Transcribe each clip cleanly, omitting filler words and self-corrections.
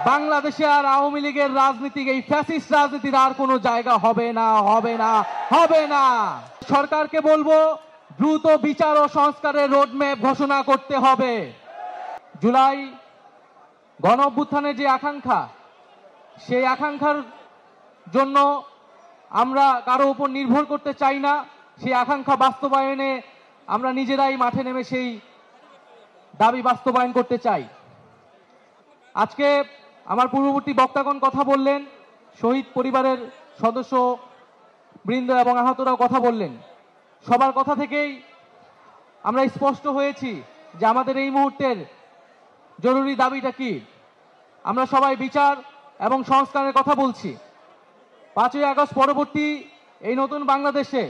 বাংলাদেশে আর আওয়ামী লীগের রাজনীতি, এই ফ্যাসিস্ট রাজনীতির আর কোনো জায়গা হবে না, হবে না, হবে না। সরকারকে বলবো দ্রুত বিচার ও সংস্কারের রোডম্যাপ ঘোষণা করতে হবে। জুলাই গণ অভ্যুত্থানের যে আকাঙ্ক্ষা, সেই আকাঙ্ক্ষার জন্য আমরা কারো উপর নির্ভর করতে চাই না। সেই আকাঙ্ক্ষা বাস্তবায়নে আমরা নিজেরাই মাঠে নেমে সেই দাবি বাস্তবায়ন করতে চাই। আজকে আমার পূর্ববর্তী বক্তাগণ কথা বললেন, শহীদ পরিবারের সদস্য বৃন্দ এবং আহতরাও কথা বললেন। সবার কথা থেকেই আমরা স্পষ্ট হয়েছি যে আমাদের এই মুহূর্তের জরুরি দাবিটা কি। আমরা সবাই বিচার এবং সংস্কারের কথা বলছি। 5ই আগস্ট পরবর্তী এই নতুন বাংলাদেশে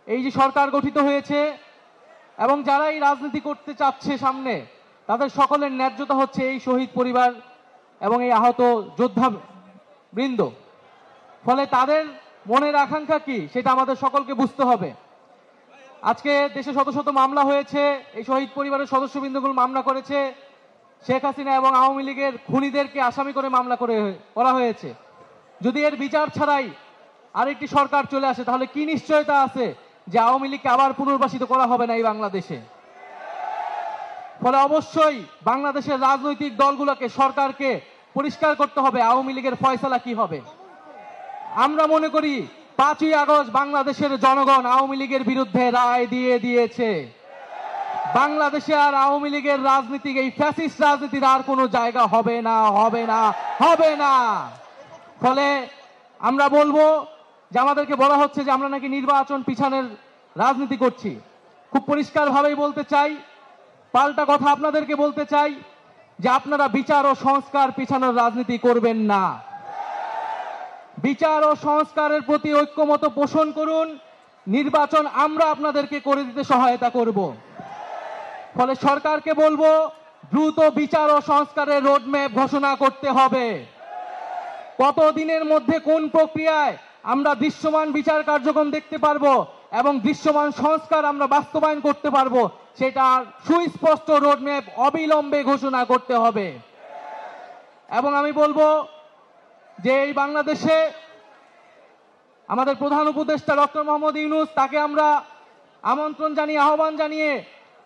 এই যে সরকার গঠিত হয়েছে এবং যারা এই রাজনীতি করতে চাচ্ছে সামনে, তাদের সকলের ন্যায্যতা হচ্ছে এই শহীদ পরিবার এবং এই আহত যোদ্ধা বৃন্দ। ফলে তাদের মনের আকাঙ্ক্ষা কি সেটা আমাদের সকলকে বুঝতে হবে। আজকে দেশে শত শত মামলা হয়েছে, এই শহীদ পরিবারের সদস্যবৃন্দগুলো মামলা করেছে। শেখ হাসিনা এবং আওয়ামী লীগের খুনিদেরকে আসামি করে মামলা করা হয়েছে। যদি এর বিচার ছাড়াই আরেকটি সরকার চলে আসে, তাহলে কি নিশ্চয়তা আছে যে আওয়ামী লীগকে আবার পুনর্বাসিত করা হবে না এই বাংলাদেশে? ফলে অবশ্যই বাংলাদেশের রাজনৈতিক দলগুলোকে, সরকারকে পরিষ্কার করতে হবে আওয়ামী লীগের ফয়সালা কি হবে। আমরা মনে করি 5ই আগস্ট বাংলাদেশের জনগণ আওয়ামী লীগের বিরুদ্ধে রায় দিয়ে দিয়েছে। বাংলাদেশে আর আওয়ামী লীগের রাজনীতি, এই ফ্যাসিস্ট রাজনীতির আর কোনো জায়গা হবে না, হবে না, হবে না। ফলে আমরা বলবো যে আমাদেরকে বলা হচ্ছে যে আমরা নাকি নির্বাচন পিছানোর রাজনীতি করছি। খুব পরিষ্কারভাবেই বলতে চাই, পাল্টা কথা আপনাদেরকে বলতে চাই যে আপনারা বিচার ও সংস্কার পিছানোর রাজনীতি করবেন না। বিচার ও সংস্কারের প্রতি ঐক্যমত পোষণ করুন। নির্বাচন আমরা আপনাদেরকে করে দিতে সহায়তা করব। ফলে সরকারকে বলবো দ্রুত বিচার ও সংস্কারের রোডম্যাপ ঘোষণা করতে হবে। কতদিনের মধ্যে কোন প্রক্রিয়ায় আমরা দৃশ্যমান বিচার কার্যক্রম দেখতে পারবো এবং দৃশ্যমান সংস্কার আমরা বাস্তবায়ন করতে পারবো, সেটা সুস্পষ্ট রোডম্যাপ অবিলম্বে ঘোষণা করতে হবে। এবং আমি বলবো যে এই বাংলাদেশে আমাদের প্রধান উপদেষ্টা ডক্টর মোহাম্মদ ইউনূস, তাকে আমরা আমন্ত্রণ জানিয়ে, আহ্বান জানিয়ে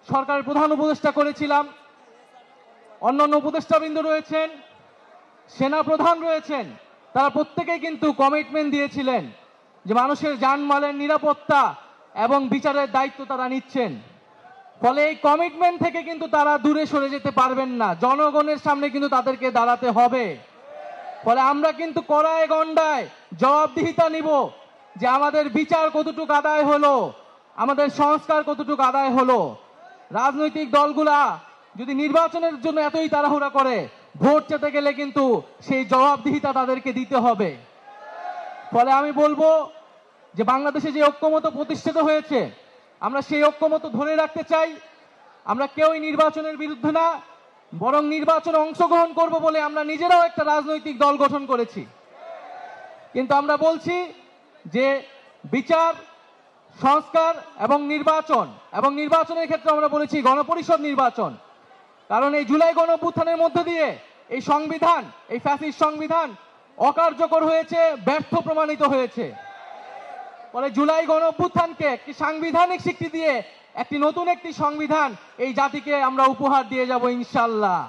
সরকারের প্রধান উপদেষ্টা করেছিলাম। অন্যান্য উপদেষ্টাবৃন্দ রয়েছেন, সেনা প্রধান রয়েছেন, তারা প্রত্যেকেই কিন্তু কমিটমেন্ট দিয়েছিলেন যে মানুষের জানমালের নিরাপত্তা এবং বিচারের দায়িত্ব তারা নিচ্ছেন। ফলে এই কমিটমেন্ট থেকে কিন্তু তারা দূরে সরে যেতে পারবেন না। জনগণের সামনে কিন্তু তাদেরকে দাঁড়াতে হবে। ফলে আমরা কিন্তু কড়ায় গণ্ডায় জবাবদিহিতা নিব যে আমাদের বিচার কতটুকু আদায় হলো, আমাদের সংস্কার কতটুকু আদায় হলো। রাজনৈতিক দলগুলা যদি নির্বাচনের জন্য এতই তাড়াহুড়া করে, ভোট চেতে গেলে কিন্তু সেই জবাবদিহিতা তাদেরকে দিতে হবে। ফলে আমি বলবো যে বাংলাদেশে যে ঐক্যমত প্রতিষ্ঠিত হয়েছে, আমরা সেই ঐক্যমত ধরে রাখতে চাই। আমরা কেউই নির্বাচনের বিরুদ্ধে না, বরং নির্বাচনে অংশগ্রহণ করব বলে আমরা নিজেরাও একটা রাজনৈতিক দল গঠন করেছি। কিন্তু আমরা বলছি যে বিচার, সংস্কার এবং নির্বাচনের ক্ষেত্রে আমরা বলেছি গণপরিষদ নির্বাচন। কারণ এই জুলাই গণ অভ্যুত্থানের মধ্য দিয়ে এই সংবিধান, এই ফ্যাসিস্ট সংবিধান অকার্যকর হয়েছে, ব্যর্থ প্রমাণিত হয়েছে। ফলে জুলাই গণ অভ্যুত্থানকে একটি সাংবিধানিক স্বীকৃতি দিয়ে একটি নতুন একটি সংবিধান এই জাতিকে আমরা উপহার দিয়ে যাব ইনশাআল্লাহ।